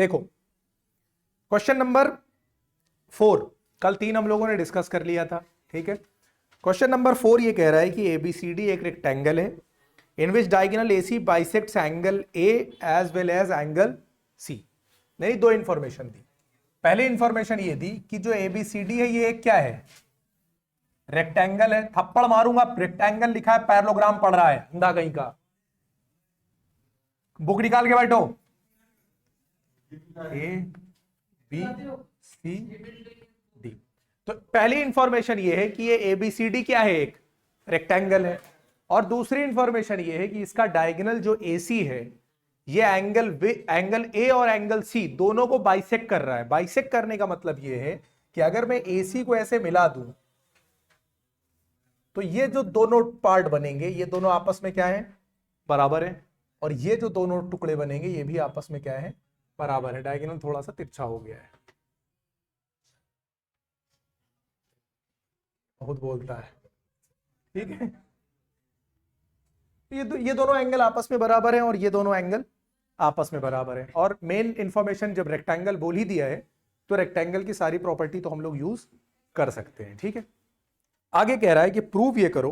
देखो question number 4 कल 3 हम लोगों ने डिस्कस कर लिया था, ठीक है। क्वेश्चन नंबर 4 ये कह रहा है कि एबीसीडी एक रेक्टेंगल है in which diagonal AC bisects angle A as well as angle C. नहीं, दो इंफॉर्मेशन दी। पहली इंफॉर्मेशन ये दी कि जो एबीसीडी है ये एक क्या है, रेक्टेंगल है। थप्पड़ मारूंगा, रेक्टेंगल लिखा है, पैरेललोग्राम पढ़ रहा है अंधा कहीं का। बुक निकाल के बैठो। A B C D. तो पहली इंफॉर्मेशन ये है कि ये एबीसीडी क्या है, एक रेक्टेंगल है। और दूसरी इंफॉर्मेशन ये है कि इसका डायगोनल जो एसी है ये एंगल ए और एंगल सी दोनों को बाइसेक्ट कर रहा है। बाइसेक्ट करने का मतलब ये है कि अगर मैं एसी को ऐसे मिला दूं तो ये जो दोनों पार्ट बनेंगे ये दोनों आपस में क्या है, बराबर है। और ये जो दोनों टुकड़े बनेंगे ये भी आपस में क्या है, बराबर है। डायगोनल थोड़ा सा तिरछा हो गया है, बहुत बोलता है, ठीक है। ये दोनों एंगल आपस में बराबर है और ये दोनों एंगल आपस में बराबर है। और मेन इंफॉर्मेशन जब रेक्टेंगल बोल ही दिया है तो रेक्टेंगल की सारी प्रॉपर्टी तो हम लोग यूज कर सकते हैं, ठीक है। आगे कह रहा है कि प्रूव ये करो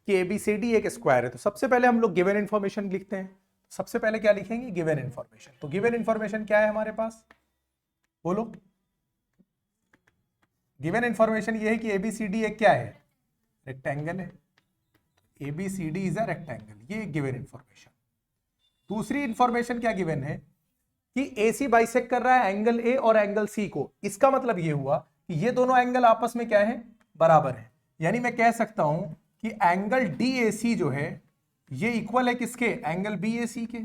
कि एबीसीडी एक स्क्वायर है। तो सबसे पहले हम लोग गिवन इंफॉर्मेशन लिखते हैं। सबसे पहले क्या लिखेंगे, गिवन इंफॉर्मेशन। तो गिवन इंफॉर्मेशन क्या है हमारे पास, बोलो। गिवन इंफॉर्मेशन ये है कि एबीसीडी एक क्या है, रेक्टेंगल है। एबीसीडी इज अ रेक्टेंगल, ये गिवन इंफॉर्मेशन। दूसरी इंफॉर्मेशन क्या गिवन है कि एसी बाइसेक्ट कर रहा है एंगल ए और एंगल सी को। इसका मतलब ये हुआ कि ये दोनों एंगल आपस में क्या है, बराबर है। यानी मैं कह सकता हूं कि एंगल डीएसी जो है ये इक्वल है किसके, एंगल बीएसी के।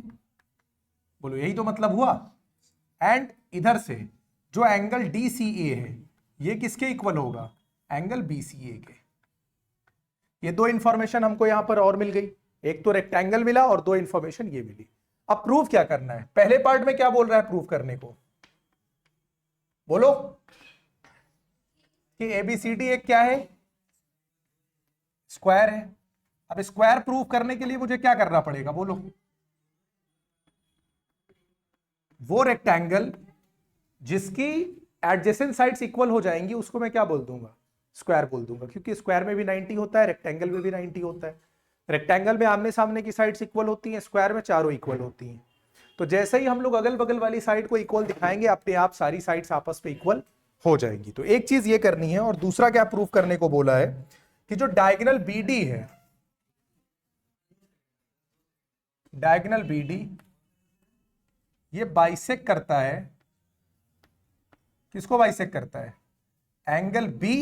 बोलो यही तो मतलब हुआ। एंड इधर से जो एंगल डीसीए है ये किसके इक्वल होगा, एंगल बीसीए के। ये दो इंफॉर्मेशन हमको यहां पर और मिल गई, एक तो रेक्टेंगल मिला और दो इंफॉर्मेशन ये मिली। अब प्रूफ क्या करना है, पहले पार्ट में क्या बोल रहा है प्रूफ करने को, बोलो। कि एबीसीडी एक क्या है, स्क्वायर है। अब स्क्वायर प्रूफ करने के लिए मुझे क्या करना पड़ेगा, बोलो। वो रेक्टेंगल जिसकी एडजेसेंट साइड्स इक्वल हो जाएंगी उसको मैं क्या बोल दूंगा, स्क्वायर बोल दूंगा। क्योंकि स्क्वायर में भी 90 होता है, रेक्टेंगल में भी 90 होता है। रेक्टेंगल में आमने सामने की साइड्स इक्वल होती हैं, स्क्वायर में चारों इक्वल होती हैं। तो जैसे ही हम लोग अगल बगल वाली साइड को इक्वल दिखाएंगे अपने आप सारी साइड्स आपस में इक्वल हो जाएंगी। तो एक चीज ये करनी है। और दूसरा क्या प्रूफ करने को बोला है कि जो डायगोनल बीडी है, डायगोनल बीडी ये बाइसेक्ट करता है, किसको बाइसेक्ट करता है, angle B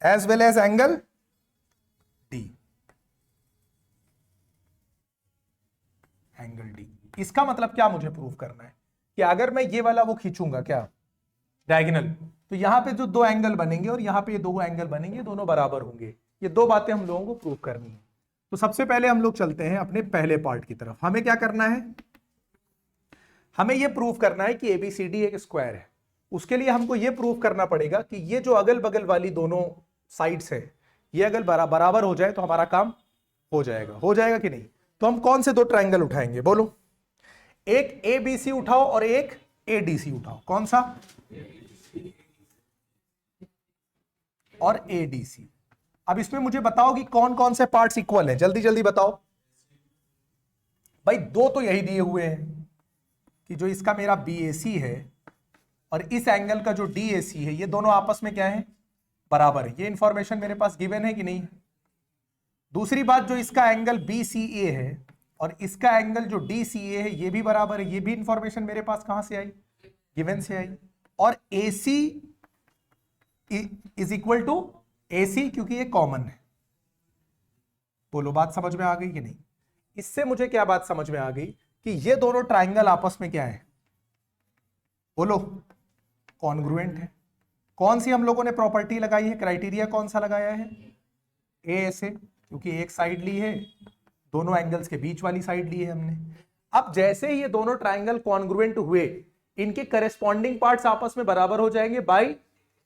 as well as angle D, angle D. इसका मतलब क्या मुझे प्रूफ करना है कि अगर मैं ये वाला वो खींचूंगा क्या, डायगोनल, तो यहां पे जो दो एंगल बनेंगे और यहां पे ये दो एंगल बनेंगे दोनों बराबर होंगे। ये दो बातें हम लोगों को प्रूफ करनी है। तो सबसे पहले हम लोग चलते हैं अपने पहले पार्ट की तरफ। हमें क्या करना है, हमें यह प्रूफ करना है कि एबीसीडी एक स्क्वायर है। उसके लिए हमको यह प्रूफ करना पड़ेगा कि ये जो अगल बगल वाली दोनों साइड्स है ये अगर बराबर हो जाए तो हमारा काम हो जाएगा। हो जाएगा कि नहीं। तो हम कौन से दो ट्रायंगल उठाएंगे, बोलो। एक एबीसी उठाओ और एक एडीसी उठाओ। कौन सा, और एडीसी। अब इसमें मुझे बताओ कि कौन कौन से पार्ट्स इक्वल हैं, जल्दी जल्दी बताओ भाई। दो तो यही दिए हुए हैं कि जो इसका मेरा बीएसी है और इस एंगल का जो डीएसी है ये दोनों आपस में क्या है, बराबर है। ये इंफॉर्मेशन मेरे पास गिवन है कि नहीं। दूसरी बात, जो इसका एंगल बीसीए है और इसका एंगल जो डीसीए है ये भी बराबर है। ये भी इंफॉर्मेशन मेरे पास कहां से आई, गिवन से आई। और AC is equal to AC क्योंकि ये कॉमन है। बोलो बात समझ में आ गई कि नहीं। इससे मुझे क्या बात समझ में आ गई कि ये दोनों ट्रायंगल आपस में क्या है, बोलो, कॉन्ग्रुएंट है। कौन सी हम लोगों ने प्रॉपर्टी लगाई है, क्राइटेरिया कौन सा लगाया है, ASA, क्योंकि एक साइड ली है, दोनों एंगल्स के बीच वाली साइड ली है हमने। अब जैसे ही ये दोनों ट्रायंगल कॉन्ग्रुएंट हुए इनके करेस्पॉन्डिंग पार्ट्स आपस में बराबर हो जाएंगे बाय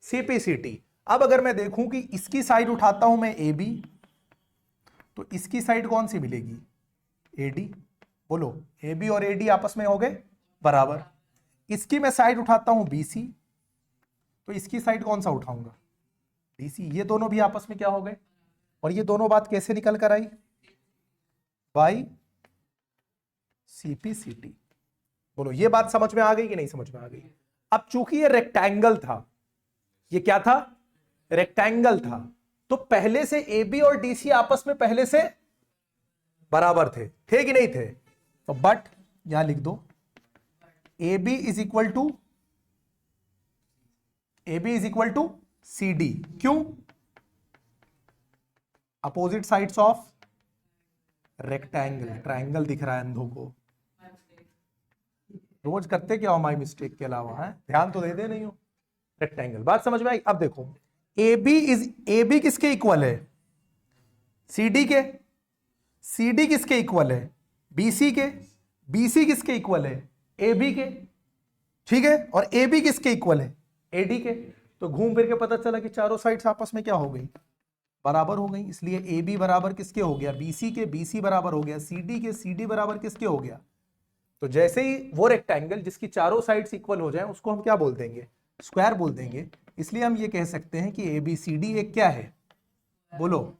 CPCT। अब अगर मैं देखूं कि इसकी साइड उठाता हूं मैं AB, तो इसकी साइड कौन सी मिलेगी, AD। बोलो AB और AD आपस में हो गए बराबर। इसकी मैं साइड उठाता हूं BC, तो इसकी साइड कौन सा उठाऊंगा? DC। ये दोनों भी आपस में क्या हो गए, और ये दोनों बात कैसे निकल कर आई? By CPCT। बोलो ये बात समझ में आ गई कि नहीं समझ में आ गई? अब चूंकि ये रेक्टेंगल था, ये क्या था? रेक्टेंगल था, तो पहले से AB और DC आपस में पहले से बराबर थे कि नहीं थे? तो बट यहां लिख दो AB is equal to CD। क्यों? Opposite sides of rectangle. Triangle दिख रहा है अंधों को, रोज करते क्या हो माई मिस्टेक के अलावा, है ध्यान तो देते नहीं हो। रेक्टेंगल, बात समझ में आई? अब देखो AB किसके इक्वल है? CD के। CD किसके इक्वल है? BC के। BC किसके इक्वल है? AB के। ठीक है, और AB किसके इक्वल है? AD के। तो घूम फिर के पता चला कि चारों साइड्स आपस में क्या हो गई? बराबर हो गई। इसलिए AB बराबर किसके हो गया? BC के। BC बराबर हो गया CD के। CD बराबर किसके हो गया? तो जैसे ही वो रेक्टेंगल जिसकी चारों साइड्स इक्वल हो जाए उसको हम क्या बोल देंगे? स्क्वायर बोल देंगे। इसलिए हम ये कह सकते हैं कि ABCD एक क्या है? बोलो,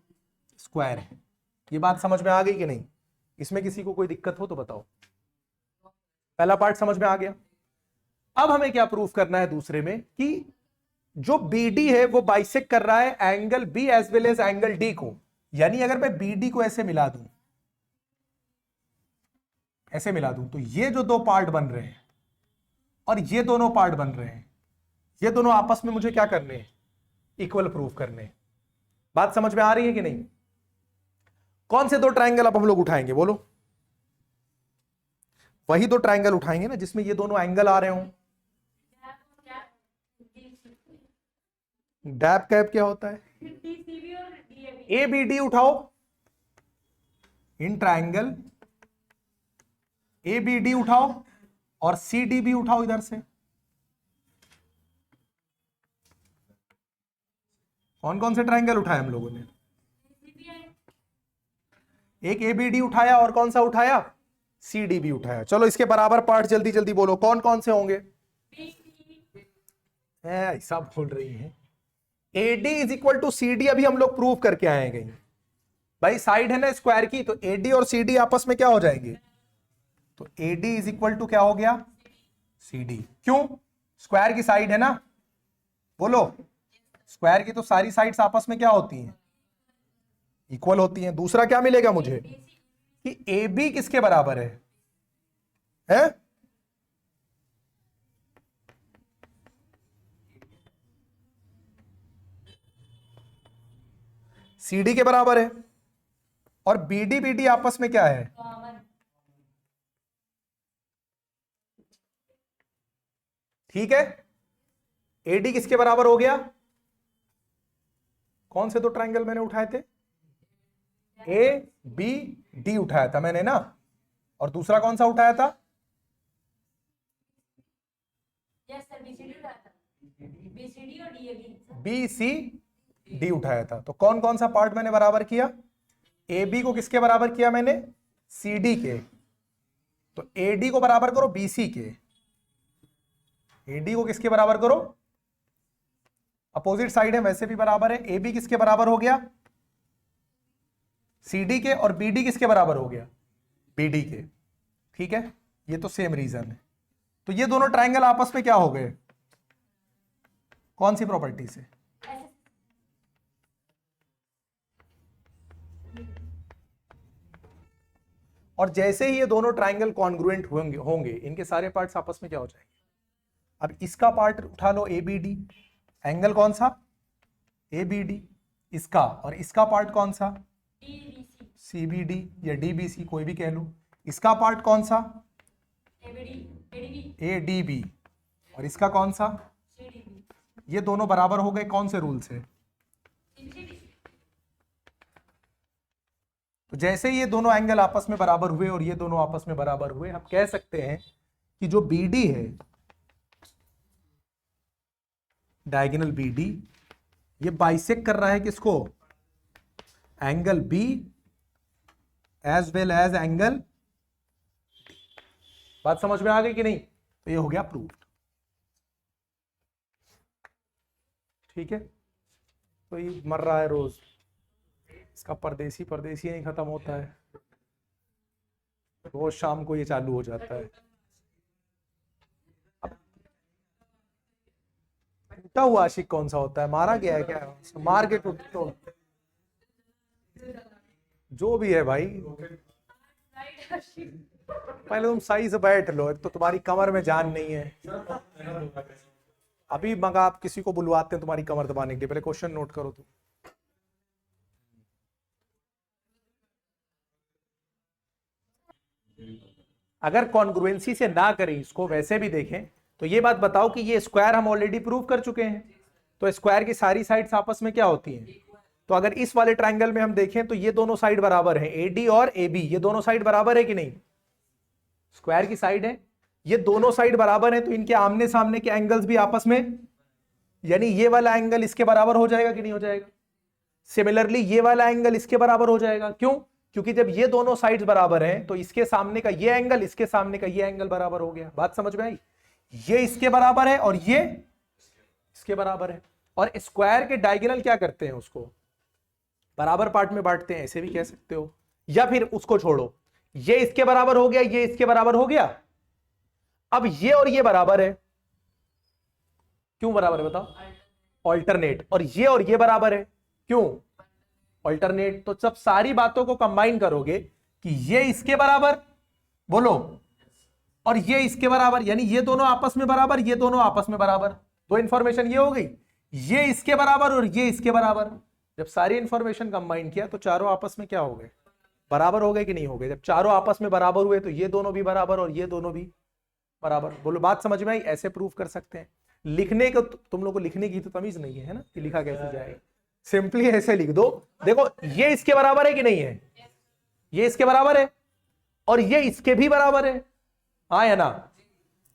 स्क्वायर है। ये बात समझ में आ गई कि नहीं? इसमें किसी को कोई दिक्कत हो तो बताओ। पहला पार्ट समझ में आ गया। अब हमें क्या प्रूफ करना है दूसरे में कि जो BD है वो बाइसेक्ट कर रहा है angle B as well as angle D को। यानी अगर मैं BD को ऐसे मिला दूं, ऐसे मिला दूं, तो ये जो दो पार्ट बन रहे हैं और ये दोनों पार्ट बन रहे हैं, ये दोनों आपस में मुझे क्या करने हैं? इक्वल प्रूफ करने। बात समझ में आ रही है कि नहीं? कौन से दो ट्रायंगल अब हम लोग उठाएंगे? बोलो, वही दो ट्रायंगल उठाएंगे ना जिसमें ये दोनों एंगल आ रहे हो। डैप कैप क्या होता है? ABD उठाओ इन ट्रायंगल, ABD उठाओ और CDB उठाओ इधर से। कौन कौन से ट्रायंगल उठाए हम लोगों ने? एक ABD उठाया और कौन सा उठाया? CDB उठाया। चलो इसके बराबर पार्ट जल्दी जल्दी बोलो, कौन कौन से होंगे? ऐसा बोल रही है। AD is equal to CD अभी हम लोग प्रूव करके आएंगे। भाई साइड है ना स्क्वायर की, तो AD और CD आपस में क्या हो जाएंगे? तो AD इज इक्वल टू क्या हो गया? CD। क्यों? स्क्वायर की साइड है ना। बोलो, स्क्वायर की तो सारी साइड्स आपस में क्या होती हैं? इक्वल होती हैं। दूसरा क्या मिलेगा मुझे? कि AB किसके बराबर है? CD के बराबर है। और BD आपस में क्या है? ठीक है, AD किसके बराबर हो गया? कौन से दो ट्रायंगल मैंने उठाए थे? ABD उठाया था मैंने ना, और दूसरा कौन सा उठाया था? BCD उठाया था। तो कौन कौन सा पार्ट मैंने बराबर किया? AB को किसके बराबर किया मैंने? CD के। तो AD को बराबर करो BC के। AD को किसके बराबर करो? अपोजिट साइड है वैसे भी बराबर है। AB किसके बराबर हो गया? CD के। और BD किसके बराबर हो गया? BD के। ठीक है, ये तो सेम रीजन है। तो ये दोनों ट्रायंगल आपस में क्या हो गए? कौन सी प्रॉपर्टी से? और जैसे ही ये दोनों ट्रायंगल कॉन्ग्रुएंट होंगे इनके सारे पार्ट्स आपस में क्या हो जाएंगे? अब इसका पार्ट उठा लो ABD, एंगल कौन सा? ABD। इसका और इसका पार्ट कौन सा? CBD या DBC, कोई भी कह लो। इसका पार्ट कौन सा? ADB। और इसका कौन सा? ये दोनों बराबर हो गए कौन से रूल से? तो जैसे ही ये दोनों एंगल आपस में बराबर हुए और ये दोनों आपस में बराबर हुए, हम कह सकते हैं कि जो BD है, डायगोनल BD, ये बाइसेक्ट कर रहा है किसको? Angle B as well as angle. बात समझ में आ गई कि नहीं? तो ये हो गया प्रूव्ड। ठीक है, तो ये मर रहा है रोज, इसका परदेसी परदेसी नहीं खत्म होता है, रोज शाम को ये चालू हो जाता है। टूटा हुआ आशिक कौन सा होता है, मारा गया है क्या, मार के तो जो भी है भाई, पहले तुम सही से बैठ लो, एक तो तुम्हारी कमर में जान नहीं है। अभी मगर आप किसी को बुलवाते हैं तुम्हारी कमर दबाने के लिए, पहले क्वेश्चन नोट करो तुम। अगर कॉन्ग्रुएंसी से ना करें इसको, वैसे भी देखें तो ये बात बताओ कि ये स्क्वायर हम ऑलरेडी प्रूव कर चुके हैं, तो स्क्वायर की सारी साइड्स आपस में क्या होती हैं। तो अगर इस वाले ट्रायंगल में हम देखें तो ये दोनों साइड बराबर हैं, एडी और एबी, ये दोनों साइड बराबर है कि नहीं, स्क्वायर की साइड है, ये दोनों साइड बराबर है, तो इनके आमने सामने के एंगल्स भी आपस में, यानी ये वाला एंगल इसके बराबर हो जाएगा कि नहीं हो जाएगा। सिमिलरली ये वाला एंगल इसके बराबर हो जाएगा, क्यों, क्योंकि जब ये दोनों साइड्स बराबर हैं तो इसके सामने का ये एंगल इसके सामने का ये एंगल बराबर हो गया। बात समझ में आई, ये इसके बराबर है और ये इसके बराबर है। और स्क्वायर के डायगोनल क्या करते हैं, उसको बराबर पार्ट में बांटते हैं, ऐसे भी कह सकते हो, या फिर उसको छोड़ो, ये इसके बराबर हो गया, ये इसके बराबर हो गया, अब ये और ये बराबर है, क्यों बराबर है बताओ, ऑल्टरनेट, और ये बराबर है, क्यों ऑल्टरनेट। तो जब सारी बातों को कंबाइन करोगे कि ये इसके बराबर, बोलो, और ये इसके बराबर, यानी ये दोनों आपस में बराबर, ये दोनों आपस में बराबर, दो इंफॉर्मेशन ये हो गई, ये इसके बराबर और ये इसके बराबर। जब सारी इंफॉर्मेशन कंबाइन किया तो चारों आपस में क्या हो गए, बराबर हो गए कि नहीं हो गए। जब चारों आपस में बराबर हुए तो ये दोनों भी बराबर और ये दोनों भी बराबर। बोलो बात समझ में आई, ऐसे प्रूव कर सकते हैं। लिखने को तुम लोग को लिखने की तो तमीज नहीं है ना, कि लिखा कैसे जाएगा, सिंपली ऐसे लिख दो। देखो ये इसके बराबर है कि नहीं है, ये इसके बराबर है और ये इसके भी बराबर है, हाँ या ना,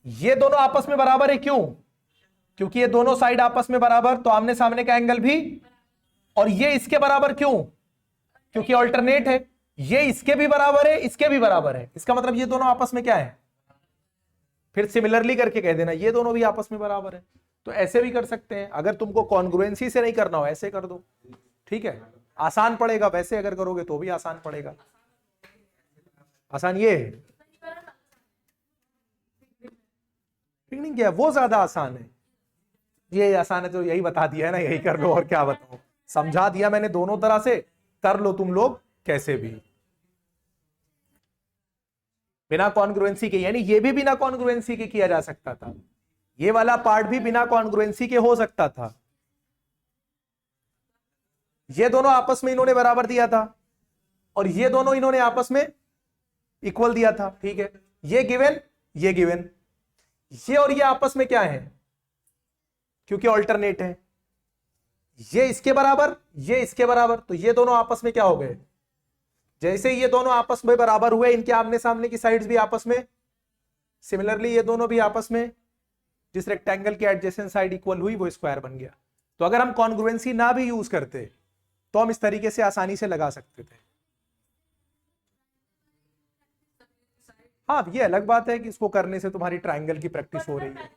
ये दोनों आपस में बराबर है, क्यों, क्योंकि ये दोनों साइड आपस में बराबर, तो आमने सामने का एंगल भी, और ये इसके बराबर, क्यों, क्योंकि अल्टरनेट है, ये इसके भी बराबर है इसके भी बराबर है, इसका मतलब ये दोनों आपस में क्या है, फिर सिमिलरली करके कह देना ये दोनों भी आपस में बराबर है। तो ऐसे भी कर सकते हैं, अगर तुमको कॉन्ग्रुएंसी से नहीं करना हो ऐसे कर दो, ठीक है, आसान पड़ेगा, वैसे अगर करोगे तो भी आसान पड़ेगा। आसान ये है, ठीक नहीं क्या, वो ज्यादा आसान है, ये आसान है तो यही बता दिया है ना, यही कर लो, और क्या बताऊं, समझा दिया मैंने दोनों तरह से, कर लो तुम लोग कैसे भी। बिना कॉन्ग्रुएंसी के, यानी ये भी बिना कॉन्ग्रुएंसी के किया जा सकता था, ये वाला पार्ट भी बिना कॉन्ग्रुएंसी के हो सकता था। ये दोनों आपस में इन्होंने बराबर दिया था और ये दोनों इन्होंने आपस में इक्वल दिया था, ठीक है, ये गिवन ये गिवन, ये और ये आपस में क्या है, क्योंकि ऑल्टरनेट है, ये इसके बराबर ये इसके बराबर, तो ये दोनों आपस में क्या हो गए, जैसे ये दोनों आपस में बराबर हुए, इनके आमने सामने की साइड्स भी आपस में, सिमिलरली ये दोनों भी आपस में, जिस रेक्टेंगल की एडजेसेंट साइड इक्वल हुई वो स्क्वायर बन गया। तो अगर हम कॉन्ग्रुएंसी ना भी यूज करते तो हम इस तरीके से आसानी से लगा सकते थे। हाँ ये अलग बात है कि इसको करने से तुम्हारी ट्रायंगल की प्रैक्टिस हो रही है,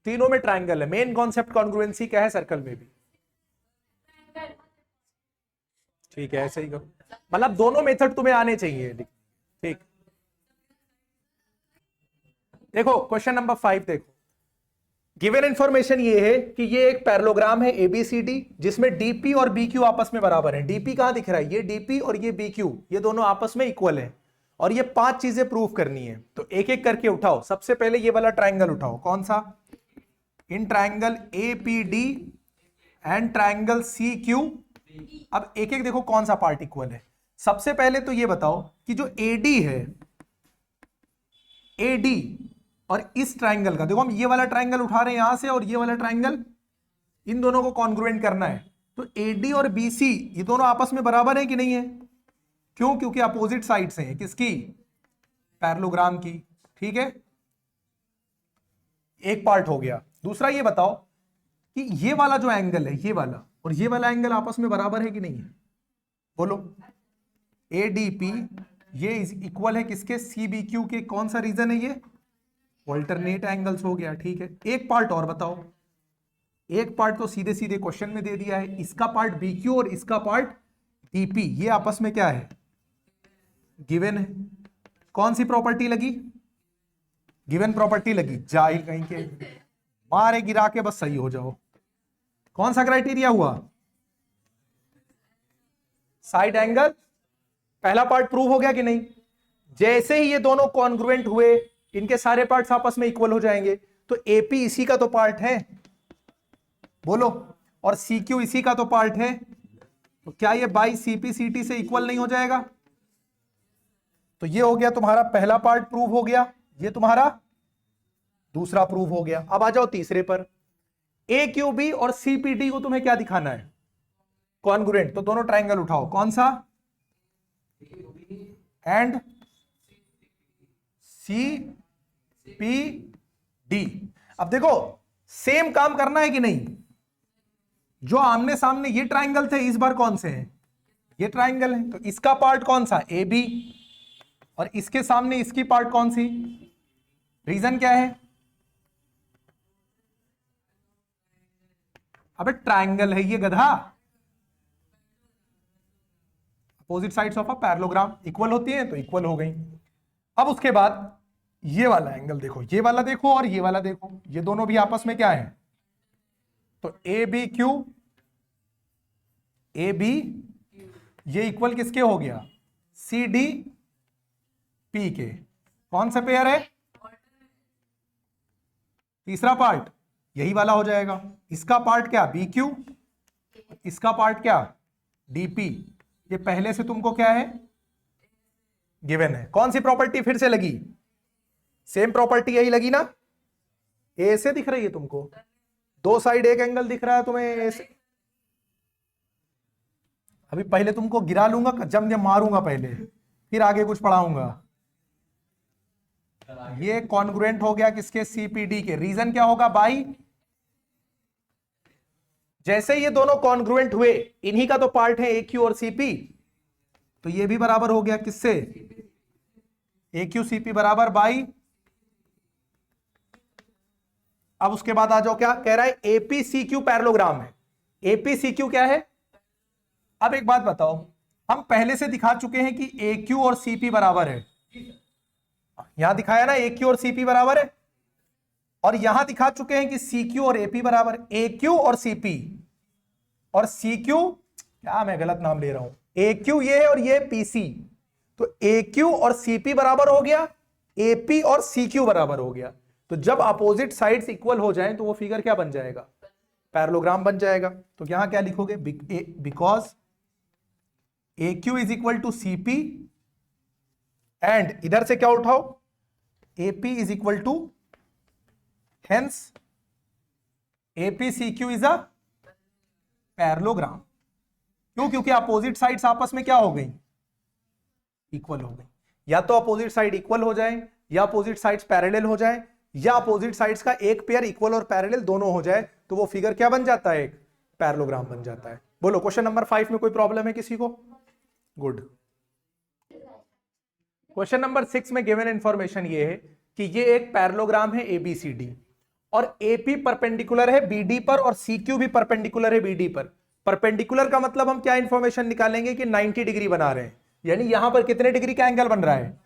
तीनों में ट्रायंगल है, मेन कॉन्सेप्ट कॉन्ग्रुएंसी का है, सर्कल में भी, ठीक है, ऐसे ही करो, मतलब दोनों मेथड तुम्हें आने चाहिए, ठीक। देखो क्वेश्चन नंबर 5 देखो, गिवन इंफॉर्मेशन ये है कि ये एक पैरेललोग्राम है ABCD जिसमें DP और BQ आपस में बराबर है। DP कहां दिख रहा है, ये DP और ये BQ, ये दोनों आपस में इक्वल है, और ये 5 चीजें प्रूव करनी है। तो एक एक करके उठाओ, सबसे पहले ये वाला ट्रायंगल उठाओ, कौन सा, in triangle APD and triangle CQ। अब एक एक देखो कौन सा पार्ट इक्वल है। सबसे पहले तो ये बताओ कि जो AD है, AD और इस ट्रायंगल का, देखो हम ये वाला ट्रायंगल उठा रहे हैं यहां से, और ये वाला ट्रायंगल, इन दोनों को कॉन्ग्रुएंट करना है। तो AD और BC ये दोनों आपस में बराबर है कि नहीं है, क्यों, क्योंकि अपोजिट साइड से है, किसकी, पैरेललोग्राम की, ठीक है, एक पार्ट हो गया। दूसरा ये बताओ कि ये वाला जो एंगल है, ये वाला और ये वाला एंगल आपस में बराबर है कि नहीं है, बोलो, ADP ये इक्वल है किसके, सी बी क्यू के। कौन सा रीजन है ये, ऑल्टरनेट एंगल्स हो गया। ठीक है, एक पार्ट और बताओ। एक पार्ट तो सीधे सीधे क्वेश्चन में दे दिया है, इसका पार्ट बी क्यू और इसका पार्ट डीपी, ये आपस में क्या है, गिवन है। कौन सी प्रॉपर्टी लगी, गिवन प्रॉपर्टी लगी। जाहिल कहीं के, मारे गिरा के बस सही हो जाओ। कौन सा क्राइटेरिया हुआ, साइड एंगल। पहला पार्ट प्रूव हो गया कि नहीं। जैसे ही ये दोनों कॉन्ग्रुएंट हुए, इनके सारे पार्ट्स आपस में इक्वल हो जाएंगे। तो एपी इसी का तो पार्ट है, बोलो, और सी क्यू इसी का तो पार्ट है। तो क्या ये बाई सीपी सीटी से इक्वल नहीं हो जाएगा। तो ये हो गया तुम्हारा पहला पार्ट प्रूव हो गया, ये तुम्हारा दूसरा प्रूव हो गया। अब आ जाओ तीसरे पर। ए क्यू बी और सीपीडी को तुम्हें क्या दिखाना है, कॉन्ग्रुएंट। तो दोनों ट्राइंगल उठाओ, कौन सा, एंड सी पी डी। अब देखो सेम काम करना है कि नहीं। जो आमने सामने ये ट्राइंगल थे, इस बार कौन से हैं, ये ट्राइंगल है। तो इसका पार्ट कौन सा, ए बी, और इसके सामने इसकी पार्ट कौन सी। रीजन क्या है, अबे ट्राइंगल है ये गधा। Opposite sides of a parallelogram equal होती हैं तो इक्वल हो गई। अब उसके बाद ये वाला एंगल देखो, ये वाला देखो और ये वाला देखो, ये दोनों भी आपस में क्या है। तो A B Q, A B ये इक्वल किसके हो गया, सी डी पी के। कौन सा पेयर है, तीसरा पार्ट यही वाला हो जाएगा। इसका पार्ट क्या, बी क्यू, इसका पार्ट क्या, डीपी। ये पहले से तुमको क्या है, गिवन है। कौन सी प्रॉपर्टी फिर से लगी, सेम प्रॉपर्टी यही लगी ना। ए से दिख रही है तुमको, दो साइड एक एंगल दिख रहा है तुम्हें ए से। अभी पहले तुमको गिरा लूंगा, जम जम मारूंगा पहले, फिर आगे कुछ पढ़ाऊंगा। ये कॉन्ग्रुएंट हो गया किसके, सीपीडी के। रीजन क्या होगा, बाई, जैसे ये दोनों कॉन्ग्रुएंट हुए, इन्हीं का तो पार्ट है ए क्यू और सीपी, तो ये भी बराबर हो गया किससे, ए क्यू सीपी बराबर बाई। अब उसके बाद आ जाओ, क्या कह रहा है, एपी सी क्यू पैरेललोग्राम है। एपी सी क्यू क्या है। अब एक बात बताओ, हम पहले से दिखा चुके हैं कि ए क्यू और सीपी बराबर है। यहां दिखाया ना, ए क्यू और सीपी बराबर है, और यहां दिखा चुके हैं कि सी क्यू और एपी बराबर। ए क्यू और सीपी और सी क्यू, क्या मैं गलत नाम ले रहा हूं, ए क्यू ये है और ये पीसी। तो ए क्यू और सीपी बराबर हो गया, एपी और सी क्यू बराबर हो गया। तो जब अपोजिट साइड्स इक्वल हो जाएं तो वो फिगर क्या बन जाएगा, पैरेललोग्राम बन जाएगा। तो यहां क्या लिखोगे, because A Q is equal to CP and इधर से क्या उठाओ, AP is equal to, hence AP C Q is a parallelogram. क्यों, क्योंकि अपोजिट साइड्स आपस में क्या हो गई, इक्वल हो गई। या तो अपोजिट साइड इक्वल हो जाए, या अपोजिट साइड्स पैरेलल हो जाए, या अपोजिट साइड्स का एक पेयर इक्वल और पैरेलल दोनों हो जाए, तो वो फिगर क्या बन जाता है, एक पैरेललोग्राम बन जाता है। बोलो क्वेश्चन नंबर 5 में कोई प्रॉब्लम है किसी को, गुड। क्वेश्चन नंबर 6 में गिवन इंफॉर्मेशन ये है कि ये एक पैरेललोग्राम है एबीसीडी, और एपी परपेंडिकुलर है बीडी पर और सीक्यू भी परपेंडिकुलर है बीडी पर। परपेंडिकुलर का मतलब हम क्या इंफॉर्मेशन निकालेंगे कि 90 डिग्री बना रहे हैं, यानी यहां पर कितने डिग्री का एंगल बन रहा है,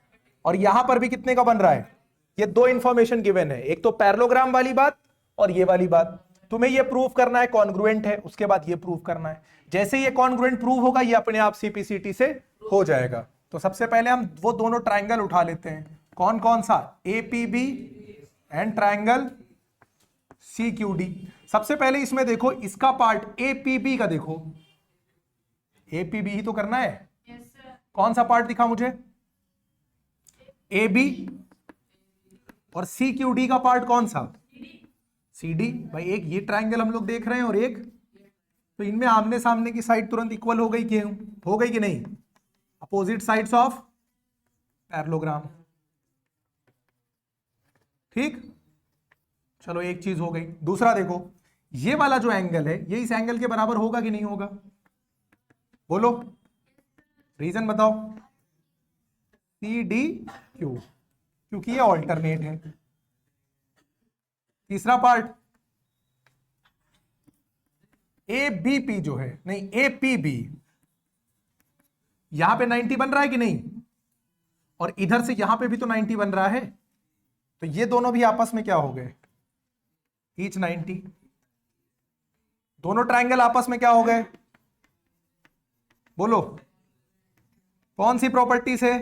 और यहां पर भी कितने का बन रहा है। ये दो इंफॉर्मेशन गिवन है, एक तो पैरेललोग्राम वाली बात और ये वाली बात। तुम्हें ये प्रूव करना है कॉन्ग्रुएंट है, उसके बाद ये प्रूव करना है। जैसे ये कॉन्ग्रुएंट प्रूव होगा, ये अपने आप सीपीसीटी से हो जाएगा। तो सबसे पहले हम वो दोनों ट्राइंगल उठा लेते हैं। कौन कौन सा, एपीबी एंड ट्राइंगल सीक्यूडी। सबसे पहले इसमें देखो, इसका पार्ट एपीबी का देखो, एपीबी ही तो करना है। कौन सा पार्ट दिखा मुझे, ए बी, और सी क्यू डी का पार्ट कौन सा, सी डी। भाई एक ये ट्राइंगल हम लोग देख रहे हैं और एक, तो इनमें आमने सामने की साइड तुरंत इक्वल हो गई, क्यों हो गई कि नहीं, अपोजिट साइड्स ऑफ पैरेललोग्राम। ठीक, चलो एक चीज हो गई। दूसरा देखो, ये वाला जो एंगल है, ये इस एंगल के बराबर होगा कि नहीं होगा, बोलो रीजन बताओ। सी डी क्यू, क्योंकि ये ऑल्टरनेट है। तीसरा पार्ट ए बी पी जो है, नहीं ए पी बी, यहां पे 90 बन रहा है कि नहीं, और इधर से यहां पे भी तो 90 बन रहा है, तो ये दोनों भी आपस में क्या हो गए, ईच 90। दोनों ट्रायंगल आपस में क्या हो गए, बोलो कौन सी प्रॉपर्टी से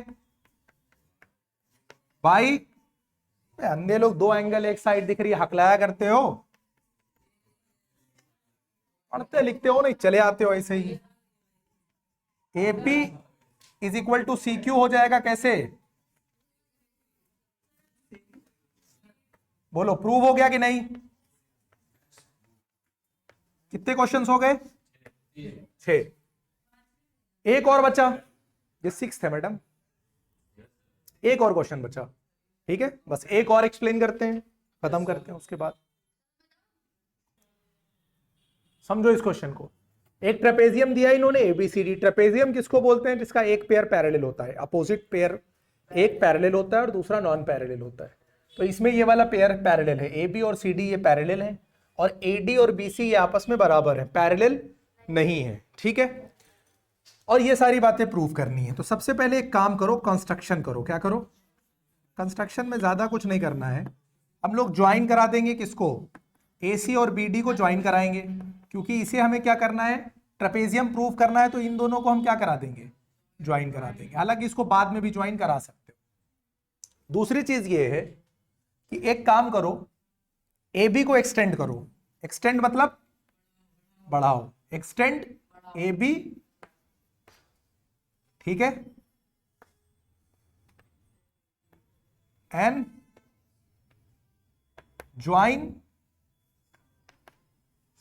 भाई? अंधे लोग, दो एंगल एक साइड दिख रही है, हकलाया करते हो, पढ़ते लिखते हो नहीं, चले आते हो ऐसे ही। AP is equal to C Q हो जाएगा कैसे, बोलो प्रूव हो गया कि नहीं? कितने क्वेश्चंस हो गए? 6। एक और बचा, ये 6th है मैडम, एक और क्वेश्चन बचा, ठीक है, बस एक और एक्सप्लेन करते हैं, खत्म करते हैं, उसके बाद समझो इस क्वेश्चन को। एक ट्रेपेजियम दिया इन्होंने एबीसीडी। ट्रेपेजियम किसको बोलते हैं? जिसका एक पेयर पैरेलल होता है, अपोजिट पेयर एक पैरेलल होता है और दूसरा नॉन पैरेलल होता है। तो इसमें ये वाला पेयर पैरेलल है, ए बी और सी डी ये पैरेलल है, और ए डी और बी सी ये आपस में बराबर है, पैरेलल नहीं है, ठीक है। और ये सारी बातें प्रूव करनी है। तो सबसे पहले एक काम करो, कंस्ट्रक्शन करो। क्या करो? कंस्ट्रक्शन में ज्यादा कुछ नहीं करना है, हम लोग ज्वाइन करा देंगे किसको, ए सी और बी डी को ज्वाइन कराएंगे, क्योंकि इसे हमें क्या करना है, ट्रेपेजियम प्रूव करना है, तो इन दोनों को हम क्या करा देंगे, ज्वाइन करा देंगे। हालांकि इसको बाद में भी ज्वाइन करा सकते हो। दूसरी चीज ये है कि एक काम करो, ए बी को एक्सटेंड करो। एक्सटेंड मतलब बढ़ाओ, एक्सटेंड ए बी, ठीक है, एंड ज्वाइन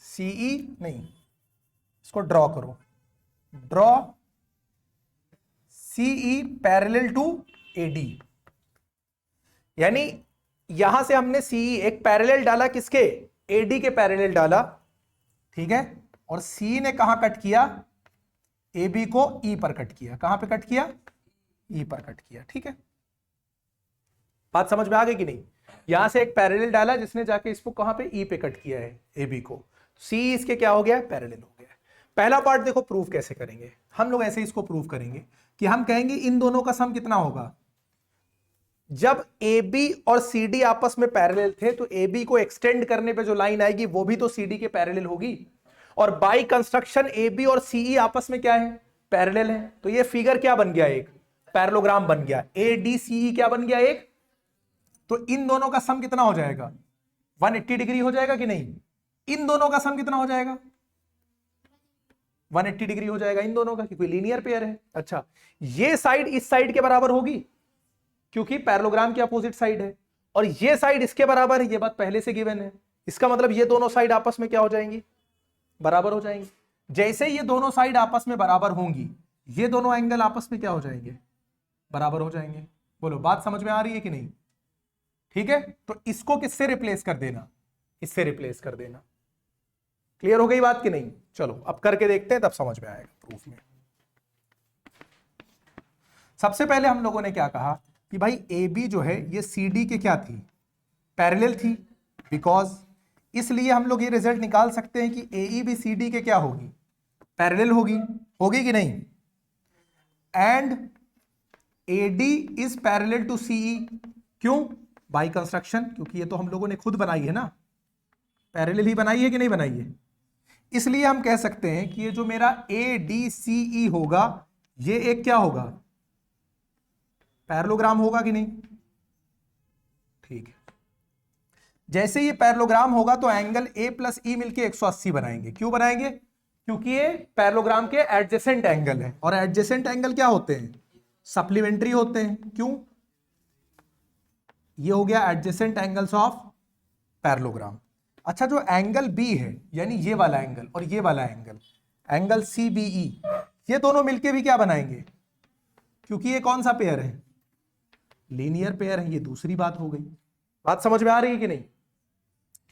सीई, नहीं इसको ड्रॉ करो, draw CE parallel to AD. यानी यहां से हमने सीई एक पैरेलल डाला, किसके, एडी के पैरेलल डाला, ठीक है, और सी ने कहां कट किया, ए बी को ई पर कट किया। कहां पे कट किया? ई पर कट किया, ठीक है। बात समझ में आ गई कि नहीं? यहां से एक पैरेलल डाला जिसने जाके इसको कहां पे, ई पे कट किया है, ए बी को। सी इसके क्या हो गया, पैरेलल हो गया। पहला पार्ट देखो प्रूफ कैसे करेंगे हम लोग। ऐसे इसको प्रूफ करेंगे कि हम कहेंगे इन दोनों का सम कितना होगा। जब ए बी और सी डी आपस में पैरेलल थे, तो ए बी को एक्सटेंड करने पे जो लाइन आएगी वो भी तो सी डी के पैरेलल होगी, और बाई कंस्ट्रक्शन ए बी और सीई आपस में क्या है, पैरेलल है। तो ये फिगर क्या बन गया, एक पैरेललोग्राम बन गया। ए डी सीई क्या बन गया, एक। तो इन दोनों का सम कितना हो जाएगा, 180 डिग्री हो जाएगा कि नहीं? इन दोनों का सम कितना हो जाएगा, 180 डिग्री हो जाएगा इन दोनों का, क्योंकि लीनियर पेयर है। अच्छा, ये साइड इस साइड के बराबर होगी, क्योंकि पैरेललोग्राम की अपोजिट साइड है, और ये साइड इसके बराबर है, ये बात पहले से गिवन है। इसका मतलब ये दोनों साइड आपस में क्या हो जाएंगी, बराबर हो जाएंगी। जैसे ये दोनों साइड आपस में बराबर होंगी, ये दोनों एंगल आपस में क्या हो जाएंगे, बराबर हो जाएंगे। बोलो बात समझ में आ रही है कि नहीं? ठीक है, तो इसको किससे रिप्लेस कर देना, इससे रिप्लेस कर देना। क्लियर हो गई बात कि नहीं? चलो अब करके देखते हैं, तब समझ में आएगा प्रूफ में। सबसे पहले हम लोगों ने क्या कहा कि भाई ए बी जो है ये सी डी के क्या थी, पैरेलल थी, बिकॉज इसलिए हम लोग ये रिजल्ट निकाल सकते हैं कि ए ई बी सी डी के क्या होगी, पैरेलल होगी। होगी कि नहीं? And A D is parallel to CE, क्यों? बाई कंस्ट्रक्शन, क्योंकि ये तो हम लोगों ने खुद बनाई है ना, पैरेलल ही बनाई है कि नहीं बनाई है। इसलिए हम कह सकते हैं कि ये जो मेरा ए डी सी ई होगा, ये एक क्या होगा, पैरेललोग्राम होगा कि नहीं? ठीक है, जैसे ये पैरेललोग्राम होगा तो एंगल ए प्लस ई मिलके 180 बनाएंगे। क्यों बनाएंगे? क्योंकि ये पैरेललोग्राम के एडजेसेंट एंगल है, और एडजेसेंट एंगल क्या होते हैं, सप्लीमेंट्री होते हैं। क्यों? ये हो गया एडजेसेंट एंगल्स ऑफ पैरेललोग्राम। अच्छा, जो एंगल बी है, यानी ये वाला एंगल और ये वाला angle, angle C B E, ये दोनों मिलके भी क्या बनाएंगे, क्योंकि ये कौन सा पेयर है, लीनियर पेयर है। ये दूसरी बात हो गई। बात समझ में आ रही है कि नहीं?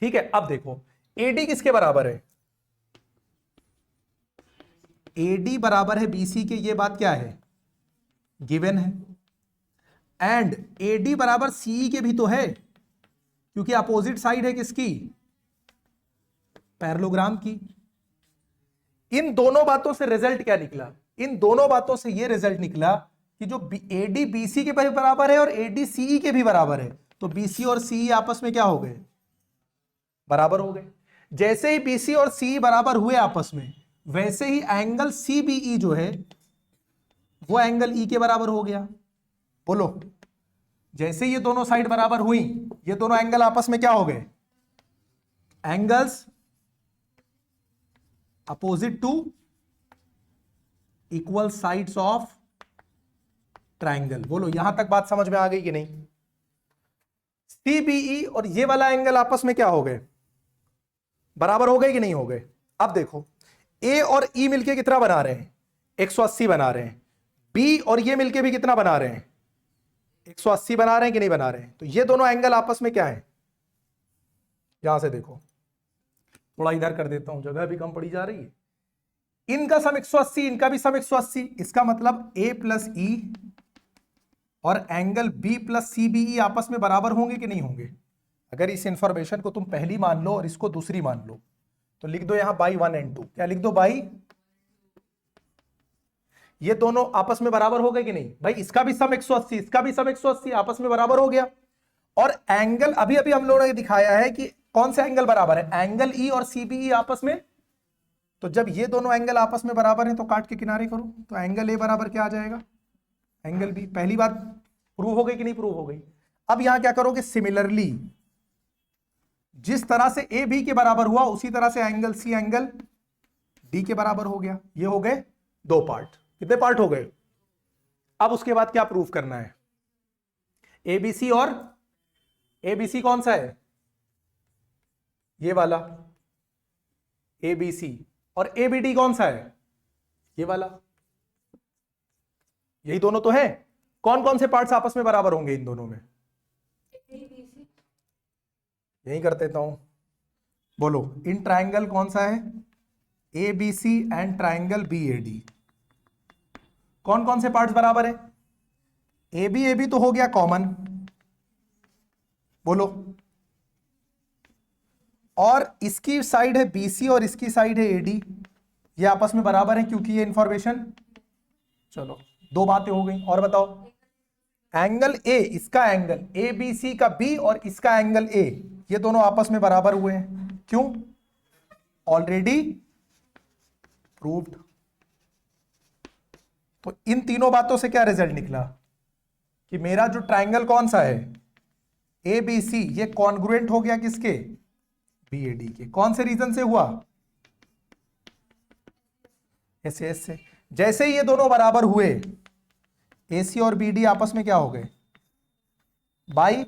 ठीक है, अब देखो एडी किसके बराबर है, एडी बराबर है बीसी के, ये बात क्या है, गिवन है। एंड AD बराबर CE के भी तो है, क्योंकि अपोजिट साइड है किसकी, पैरेललोग्राम की। इन दोनों बातों से रिजल्ट क्या निकला, इन दोनों बातों से ये रिजल्ट निकला कि जो AD BC के भी बराबर है और AD CE के भी बराबर है, तो BC और CE आपस में क्या हो गए, बराबर हो गए। जैसे ही BC और CE बराबर हुए आपस में, वैसे ही एंगल CBE जो है वो एंगल E के बराबर हो गया। बोलो, जैसे ये दोनों साइड बराबर हुई, ये दोनों एंगल आपस में क्या हो गए, angles opposite to equal sides of triangle. बोलो, यहां तक बात समझ में आ गई कि नहीं। CBE और ये वाला एंगल आपस में क्या हो गए, बराबर हो गए कि नहीं हो गए। अब देखो, A और E मिलके कितना बना रहे हैं, 180 बना रहे हैं। B और ये मिलके भी कितना बना रहे हैं, 180 बना रहे हैं कि नहीं बना रहे हैं। तो ये दोनों एंगल आपस में क्या है, यहां से देखो, थोड़ा इधर कर देता हूं, जगह भी कम पड़ी जा रही है। इनका सम 180, इनका भी सम 180, इसका मतलब A प्लस E और एंगल B प्लस CBE आपस में बराबर होंगे कि नहीं होंगे। अगर इस इंफॉर्मेशन को तुम पहली मान लो और इसको दूसरी मान लो, तो लिख दो यहां बाई 1 and 2। क्या लिख दो, बाई, ये दोनों आपस में बराबर हो गए कि नहीं भाई। इसका भी सम 180, इसका भी सम 180, आपस में बराबर हो गया। और एंगल अभी अभी हम लोगों ने दिखाया है कि कौन से एंगल बराबर है, एंगल E और CBE आपस में। तो जब ये दोनों एंगल आपस में बराबर हैं तो काट के किनारे करो, तो एंगल A बराबर क्या आ जाएगा, एंगल B। पहली बात प्रूव हो गई कि नहीं प्रूव हो गई। अब यहां क्या करोगे, सिमिलरली जिस तरह से A B के बराबर हुआ, उसी तरह से एंगल C एंगल D के बराबर हो गया। ये हो गए दो पार्ट। कितने पार्ट हो गए। अब उसके बाद क्या प्रूव करना है, ABC और ABC कौन सा है, ये वाला ABC, और ABD कौन सा है, ये वाला। यही दोनों तो है। कौन कौन से पार्ट्स आपस में बराबर होंगे इन दोनों में, यही कर देता हूं। बोलो, इन ट्राइंगल कौन सा है, ABC एंड ट्राइंगल BAD, कौन कौन से पार्ट्स बराबर है। AB तो हो गया कॉमन, बोलो। और इसकी साइड है BC और इसकी साइड है AD, ये आपस में बराबर है क्योंकि ये इंफॉर्मेशन। चलो, दो बातें हो गई। और बताओ, एंगल A, इसका एंगल ABC का B और इसका एंगल A, ये दोनों आपस में बराबर हुए हैं। क्यों, ऑलरेडी प्रूव्ड। तो इन तीनों बातों से क्या रिजल्ट निकला कि मेरा जो ट्राइंगल कौन सा है ABC, ये कॉन्ग्रुएंट हो गया किसके, BAD के। कौन से रीजन से हुआ, ऐसे ऐसे। जैसे ही ये दोनों बराबर हुए, AC और BD आपस में क्या हो गए, बाई।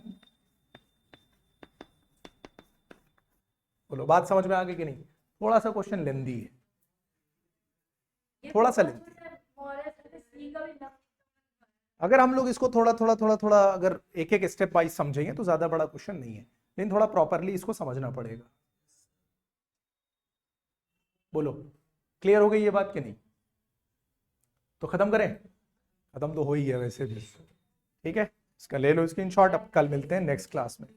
बोलो, बात समझ में आ गई कि नहीं। थोड़ा सा क्वेश्चन लेंदी है, थोड़ा सा लेंदी। अगर हम लोग इसको थोड़ा थोड़ा थोड़ा थोड़ा अगर एक एक स्टेप वाइज समझेंगे तो ज्यादा बड़ा क्वेश्चन नहीं है, लेकिन थोड़ा प्रॉपरली इसको समझना पड़ेगा। बोलो, क्लियर हो गई ये बात कि नहीं। तो खत्म करें, खत्म तो हो ही है वैसे भी। ठीक है, इसका ले लो स्क्रीनशॉट। अब कल मिलते हैं नेक्स्ट क्लास में।